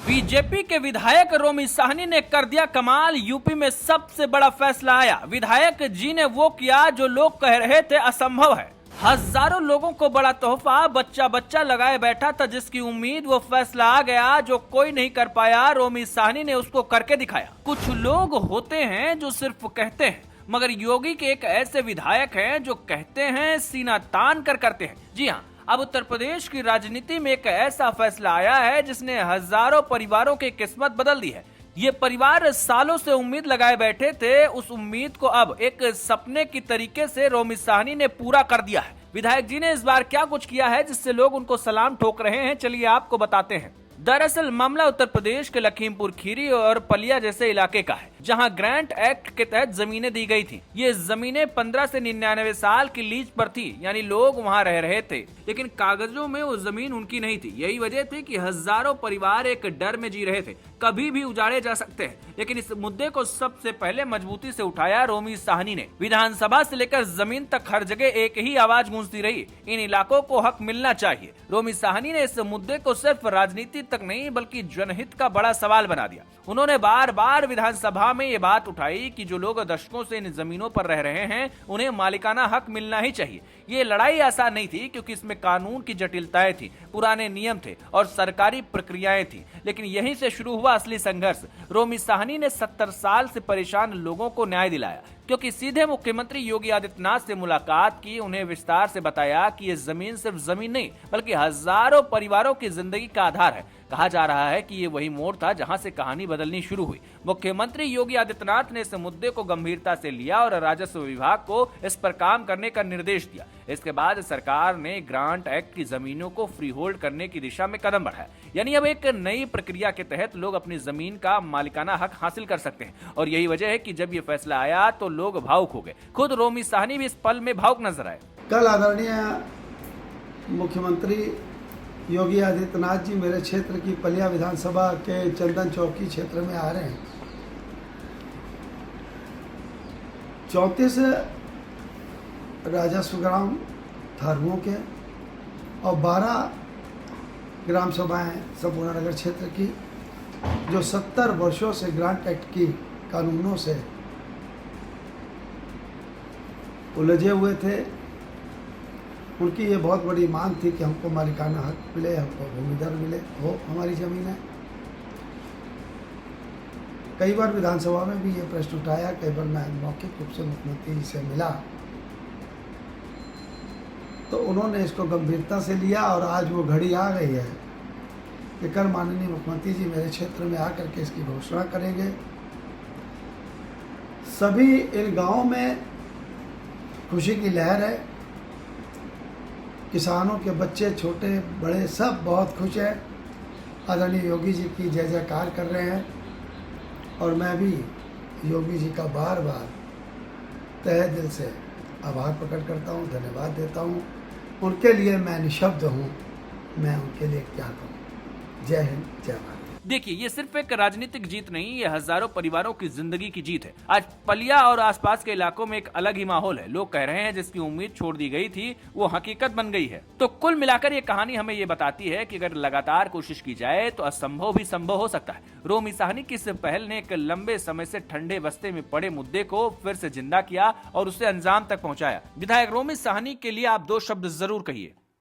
BJP के विधायक रोमी साहनी ने कर दिया कमाल। यूपी में सबसे बड़ा फैसला आया। विधायक जी ने वो किया जो लोग कह रहे थे असंभव है। हजारों लोगों को बड़ा तोहफा बच्चा बच्चा लगाए बैठा था, जिसकी उम्मीद वो फैसला आ गया जो कोई नहीं कर पाया। रोमी साहनी ने उसको करके दिखाया। कुछ लोग होते हैं जो सिर्फ कहते हैं, मगर योगी के एक ऐसे विधायक हैं जो कहते हैं सीना तान कर करते हैं। जी हाँ, अब उत्तर प्रदेश की राजनीति में एक ऐसा फैसला आया है जिसने हजारों परिवारों की किस्मत बदल दी है। ये परिवार सालों से उम्मीद लगाए बैठे थे, उस उम्मीद को अब एक सपने की तरीके से रोमी साहनी ने पूरा कर दिया है। विधायक जी ने इस बार क्या कुछ किया है जिससे लोग उनको सलाम ठोक रहे हैं, चलिए आपको बताते हैं। दरअसल मामला उत्तर प्रदेश के लखीमपुर खीरी और पलिया जैसे इलाके का है, जहां ग्रांट एक्ट के तहत जमीनें दी गई थी। ये जमीनें 15 से 99 साल की लीज पर थी, यानी लोग वहां रह रहे थे, लेकिन कागजों में वो जमीन उनकी नहीं थी। यही वजह थी कि हजारों परिवार एक डर में जी रहे थे, कभी भी उजाड़े जा सकते हैं। लेकिन इस मुद्दे को सबसे पहले मजबूती से उठाया रोमी साहनी ने। विधानसभा से लेकर जमीन तक हर जगह एक ही आवाज गूंजती रही, इन इलाकों को हक मिलना चाहिए। रोमी साहनी ने इस मुद्दे को सिर्फ राजनीति तक नहीं बल्कि जनहित का बड़ा सवाल बना दिया। उन्होंने बार बार विधानसभा में ये बात उठाई कि जो लोग दशकों से इन जमीनों पर रह रहे हैं, उन्हें मालिकाना हक मिलना ही चाहिए। ये लड़ाई आसान नहीं थी, क्योंकि इसमें कानून की जटिलताएं थी, पुराने नियम थे और सरकारी प्रक्रियाएं थी। लेकिन यहीं से शुरू हुआ असली संघर्ष। रोमी साहनी ने 70 साल से परेशान लोगों को न्याय दिलाया, क्योंकि सीधे मुख्यमंत्री योगी आदित्यनाथ से मुलाकात की, उन्हें विस्तार से बताया कि ये जमीन सिर्फ जमीन नहीं बल्कि हजारों परिवारों की जिंदगी का आधार है। कहा जा रहा है कि ये वही मोड़ था जहां से कहानी बदलनी शुरू हुई। मुख्यमंत्री योगी आदित्यनाथ ने इस मुद्दे को गंभीरता से लिया और राजस्व विभाग को इस पर काम करने का निर्देश दिया। इसके बाद सरकार ने ग्रांट एक्ट की जमीनों को फ्री होल्ड करने की दिशा में कदम बढ़ाया, यानी अब एक नई प्रक्रिया के तहत लोग अपनी जमीन का मालिकाना हक हासिल कर सकते हैं। और यही वजह है कि जब ये फैसला आया तो लोग भावुक हो गए। खुद रोमी साहनी भी इस पल में भावुक नजर आए। कल आदरणीय मुख्यमंत्री योगी आदित्यनाथ जी मेरे क्षेत्र की पलिया विधानसभा के चंदन चौकी क्षेत्र में आ रहे हैं। 34 राजस्व ग्राम थारुओं के और 12 ग्राम सभाएं संपूर्ण नगर क्षेत्र की, जो 70 वर्षों से ग्रांट एक्ट की कानूनों से उलझे हुए थे। उनकी ये बहुत बड़ी मांग थी कि हमको मालिकाना हक मिले, हमको भूमिदर मिले, वो हमारी ज़मीन है। कई बार विधानसभा में भी ये प्रश्न उठाया, कई बार मैं मौखिक रूप से मुख्यमंत्री जी से मिला, तो उन्होंने इसको गंभीरता से लिया। और आज वो घड़ी आ गई है कि कल माननीय मुख्यमंत्री जी मेरे क्षेत्र में आकर के इसकी घोषणा करेंगे। सभी इन गाँवों में खुशी की लहर है। किसानों के बच्चे छोटे बड़े सब बहुत खुश हैं, आदरणीय योगी जी की जय जयकार कर रहे हैं। और मैं भी योगी जी का बार बार तहे दिल से आभार प्रकट करता हूँ, धन्यवाद देता हूँ। उनके लिए मैं निशब्द हूँ, मैं उनके लिए क्या कहूँ। जय हिंद, जय भारत। देखिए, ये सिर्फ एक राजनीतिक जीत नहीं, ये हजारों परिवारों की जिंदगी की जीत है। आज पलिया और आसपास के इलाकों में एक अलग ही माहौल है। लोग कह रहे हैं जिसकी उम्मीद छोड़ दी गई थी वो हकीकत बन गई है। तो कुल मिलाकर ये कहानी हमें ये बताती है कि अगर लगातार कोशिश की जाए तो असंभव भी संभव हो सकता है। रोमी साहनी की इस पहल ने एक लंबे समय से ठंडे बस्ते में पड़े मुद्दे को फिर से जिंदा किया और उसे अंजाम तक पहुंचाया। विधायक रोमी साहनी के लिए आप 2 शब्द जरूर कहिए।